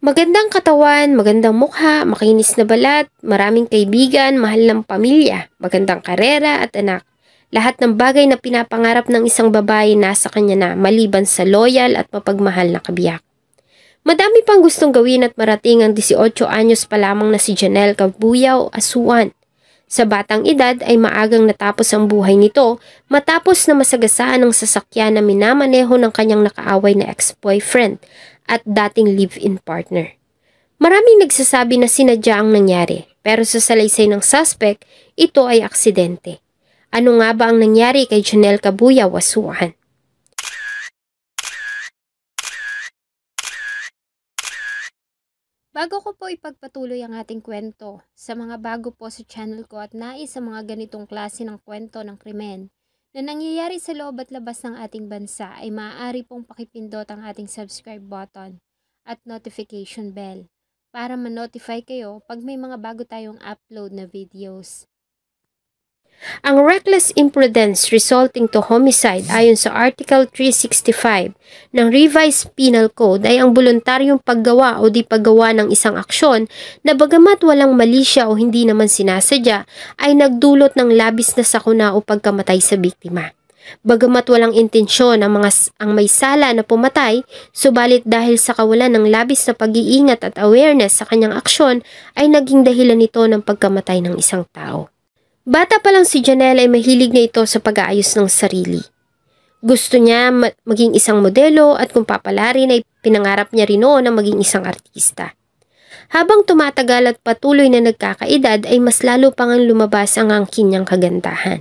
Magandang katawan, magandang mukha, makinis na balat, maraming kaibigan, mahal ng pamilya, magandang karera at anak. Lahat ng bagay na pinapangarap ng isang babae nasa kanya na maliban sa loyal at mapagmahal na kabiyak. Madami pang gustong gawin at marating ang 18 anyos pa lamang na si Janelle Cabuyao Asuan. Sa batang edad ay maagang natapos ang buhay nito matapos na masagasaan ng sasakyan na minamaneho ng kanyang nakaaway na ex-boyfriend at dating live-in partner. Maraming nagsasabi na sinadya ang nangyari, pero sa salaysay ng suspect, ito ay aksidente. Ano nga ba ang nangyari kay Janelle Cabuyao Asuan? Bago ko po ipagpatuloy ang ating kwento, sa mga bago po sa channel ko at nais sa mga ganitong klase ng kwento ng krimen na nangyayari sa loob at labas ng ating bansa ay maaari pong pakipindot ang ating subscribe button at notification bell para ma-notify kayo pag may mga bago tayong upload na videos. Ang reckless imprudence resulting to homicide ayon sa Article 365 ng Revised Penal Code ay ang voluntaryong paggawa o di paggawa ng isang aksyon na bagamat walang mali siya o hindi naman sinasadya ay nagdulot ng labis na sakuna o pagkamatay sa biktima. Bagamat walang intensyon ang may sala na pumatay, subalit dahil sa kawalan ng labis na pag-iingat at awareness sa kanyang aksyon ay naging dahilan nito ng pagkamatay ng isang tao. Bata pa lang si Janelle ay mahilig na ito sa pag-aayos ng sarili. Gusto niya maging isang modelo at kung papalarin ay pinangarap niya rin noon na maging isang artista. Habang tumatagal at patuloy na nagkakaedad ay mas lalo pang lumabas ang angkin niyang kagandahan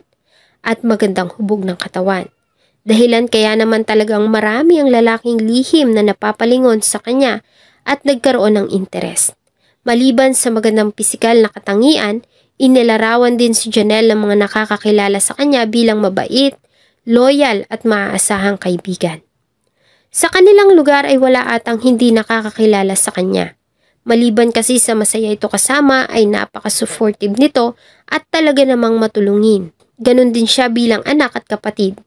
at magandang hubog ng katawan. Dahilan kaya naman talagang marami ang lalaking lihim na napapalingon sa kanya at nagkaroon ng interes. Maliban sa magandang pisikal na katangian, inilarawan din si Janelle ng mga nakakakilala sa kanya bilang mabait, loyal at maaasahang kaibigan. Sa kanilang lugar ay wala atang hindi nakakakilala sa kanya. Maliban kasi sa masaya ito kasama ay napaka-supportive nito at talaga namang matulungin. Ganon din siya bilang anak at kapatid.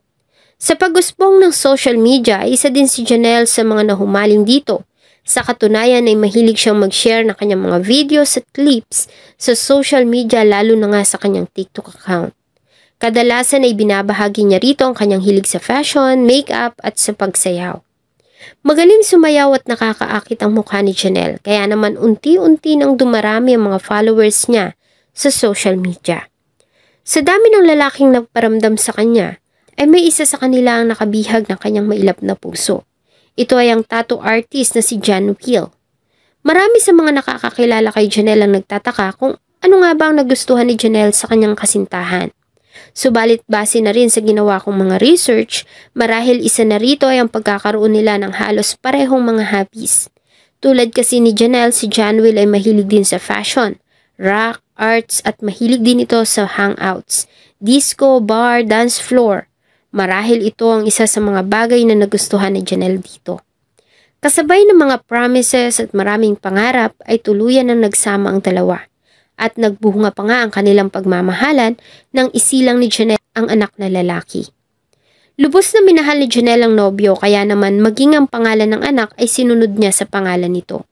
Sa pag-usbong ng social media ay isa din si Janelle sa mga nahumaling dito. Sa katunayan ay mahilig siyang mag-share ng kanyang mga videos at clips sa social media lalo na nga sa kanyang TikTok account. Kadalasan ay binabahagi niya rito ang kanyang hilig sa fashion, makeup at sa pagsayaw. Magaling sumayaw at nakakaakit ang mukha ni Janelle kaya naman unti-unti nang dumarami ang mga followers niya sa social media. Sa dami ng lalaking nagparamdam sa kanya ay may isa sa kanila ang nakabihag ng kanyang mailap na puso. Ito ay ang tattoo artist na si John Will. Marami sa mga nakakakilala kay Janelle ang nagtataka kung ano nga ba ang nagustuhan ni Janelle sa kanyang kasintahan. Subalit base na rin sa ginawa kong mga research, marahil isa na rito ay ang pagkakaroon nila ng halos parehong mga hobbies. Tulad kasi ni Janelle, si John Will ay mahilig din sa fashion, rock, arts at mahilig din ito sa hangouts, disco, bar, dance floor. Marahil ito ang isa sa mga bagay na nagustuhan ni Janelle dito. Kasabay ng mga promises at maraming pangarap ay tuluyan na nagsama ang dalawa. At nagbunga pa nga ang kanilang pagmamahalan nang isilang ni Janelle ang anak na lalaki. Lubos na minahal ni Janelle ang nobyo kaya naman maging ang pangalan ng anak ay sinunod niya sa pangalan nito.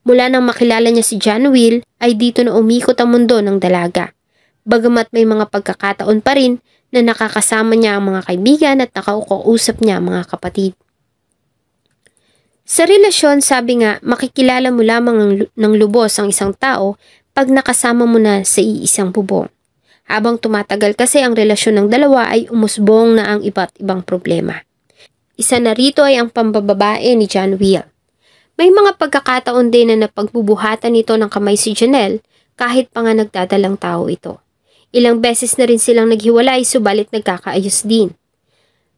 Mula nang makilala niya si John Will ay dito na umikot ang mundo ng dalaga. Bagamat may mga pagkakataon pa rin na nakakasama niya ang mga kaibigan at nakauusap niya ang mga kapatid. Sa relasyon, sabi nga, makikilala mo lamang ng lubos ang isang tao pag nakasama mo na sa iisang bubong. Habang tumatagal kasi ang relasyon ng dalawa ay umusbong na ang iba't ibang problema. Isa na rito ay ang pambababae ni John Will. May mga pagkakataon din na napagbubuhatan nito ng kamay si Janelle kahit pa nga nagdadalang tao ito. Ilang beses na rin silang naghiwalay subalit nagkakaayos din.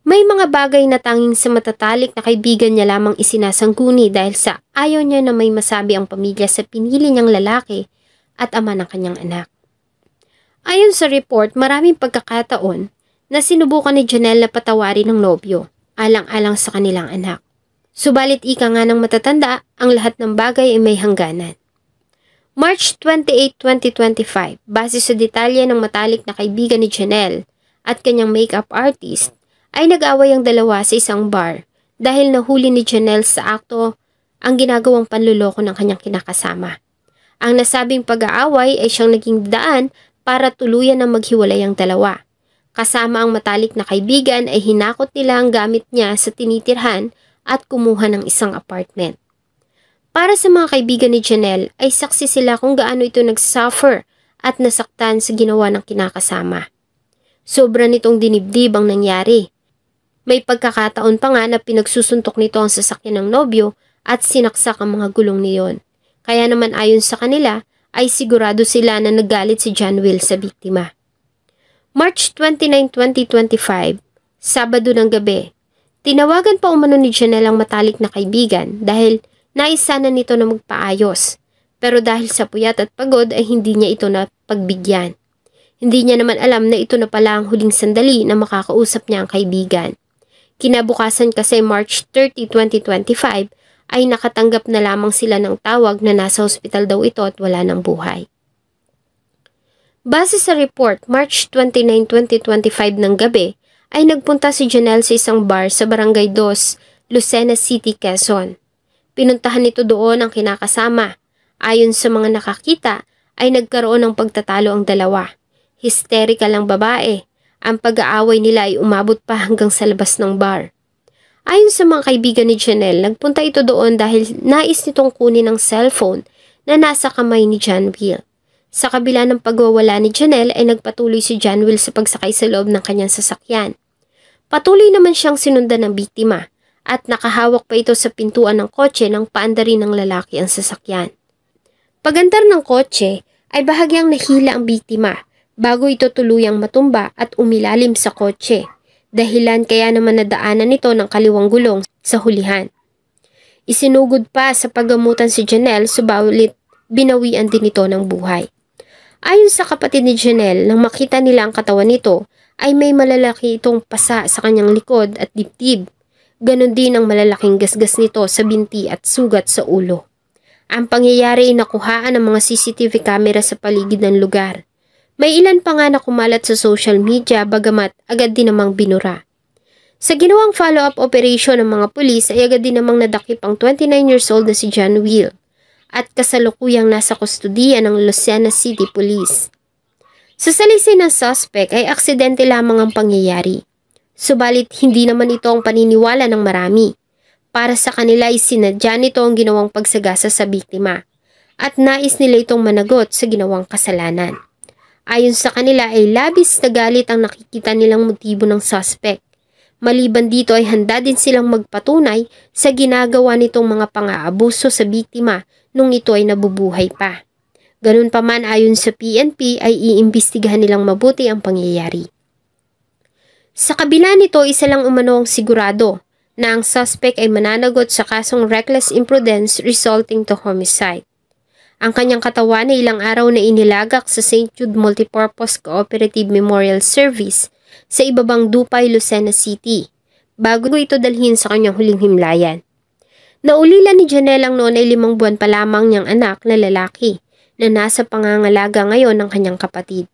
May mga bagay na tanging sa matatalik na kaibigan niya lamang isinasangguni dahil sa ayaw niya na may masabi ang pamilya sa pinili niyang lalaki at ama ng kanyang anak. Ayon sa report, maraming pagkakataon na sinubukan ni Janelle na patawarin ng nobyo, alang-alang sa kanilang anak. Subalit ika nga ng matatanda, ang lahat ng bagay ay may hangganan. March 28, 2025, base sa detalye ng matalik na kaibigan ni Janelle at kanyang makeup artist, ay nag-away ang dalawa sa isang bar dahil nahuli ni Janelle sa akto ang ginagawang panluloko ng kanyang kinakasama. Ang nasabing pag-aaway ay siyang naging daan para tuluyan na maghiwalay ang dalawa. Kasama ang matalik na kaibigan ay hinakot nila ang gamit niya sa tinitirhan at kumuha ng isang apartment. Para sa mga kaibigan ni Janelle ay saksi sila kung gaano ito nagsuffer at nasaktan sa ginawa ng kinakasama. Sobra nitong dinibdib ang nangyari. May pagkakataon pa nga na pinagsusuntok nito ang sasakyan ng nobyo at sinaksak ang mga gulong niyon. Kaya naman ayon sa kanila ay sigurado sila na nagalit si John Will sa biktima. March 29, 2025, Sabado ng gabi. Tinawagan pa umano ni Janelle ang matalik na kaibigan dahil naisa na nito na magpaayos. Pero dahil sa puyat at pagod ay hindi niya ito napagbigyan. Hindi niya naman alam na ito na pala ang huling sandali na makakausap niya ang kaibigan. Kinabukasan kasi March 30, 2025 ay nakatanggap na lamang sila ng tawag na nasa ospital daw ito at wala ng buhay. Base sa report, March 29, 2025 ng gabi ay nagpunta si Janelle sa isang bar sa Barangay 2, Lucena City, Quezon. Pinuntahan nito doon ang kinakasama. Ayon sa mga nakakita ay nagkaroon ng pagtatalo ang dalawa. Hysterical ang babae. Ang pag-aaway nila ay umabot pa hanggang sa labas ng bar. Ayon sa mga kaibigan ni Janelle, nagpunta ito doon dahil nais nitong kunin ang cellphone na nasa kamay ni John Will. Sa kabila ng pagwawala ni Janelle ay nagpatuloy si John Will sa pagsakay sa loob ng kanyang sasakyan. Patuloy naman siyang sinundan ng biktima at nakahawak pa ito sa pintuan ng kotse nang paandarin ng lalaki ang sasakyan. Pagandar ng kotse ay bahagyang nahila ang biktima bago ito tuluyang matumba at umilalim sa kotse. Dahilan kaya naman nadaanan nito ng kaliwang gulong sa hulihan. Isinugod pa sa paggamutan si Janelle subalit binawian din ito ng buhay. Ayon sa kapatid ni Janelle, nang makita nila ang katawan nito, ay may malalaki itong pasa sa kanyang likod at dibdib. Ganon din ang malalaking gasgas nito sa binti at sugat sa ulo. Ang pangyayari ay nakuhaan ng mga CCTV camera sa paligid ng lugar. May ilan pa nga na kumalat sa social media bagamat agad din namang binura. Sa ginawang follow-up operation ng mga pulis ay agad din namang nadakip ang 29 years old na si John Will at kasalukuyang nasa kustudiya ng Lucena City Police. Sa salaysay ng suspect ay aksidente lamang ang pangyayari. Subalit hindi naman ito ang paniniwala ng marami. Para sa kanila ay sinadya nito ang ginawang pagsagasa sa biktima at nais nila itong managot sa ginawang kasalanan. Ayon sa kanila ay labis na galit ang nakikita nilang motibo ng suspect. Maliban dito ay handa din silang magpatunay sa ginagawa nitong mga pang-aabuso sa biktima nung ito ay nabubuhay pa. Ganun pa man ayon sa PNP ay iimbestigahan nilang mabuti ang pangyayari. Sa kabila nito isa lang umano ang sigurado na ang suspect ay mananagot sa kasong reckless imprudence resulting to homicide. Ang kanyang katawan ay ilang araw na inilagak sa St. Jude Multipurpose Cooperative Memorial Service sa Ibabang Dupay, Lucena City, bago ito dalhin sa kanyang huling himlayan. Naulila ni Janelle ang noon ay 5 buwan pa lamang niyang anak na lalaki na nasa pangangalaga ngayon ng kanyang kapatid.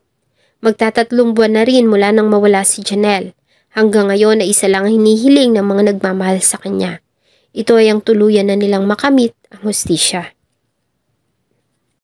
Magtatatlong buwan na rin mula nang mawala si Janelle. Hanggang ngayon ay isa lang hinihiling ng mga nagmamahal sa kanya. Ito ay ang tuluyan na nilang makamit ang hustisya.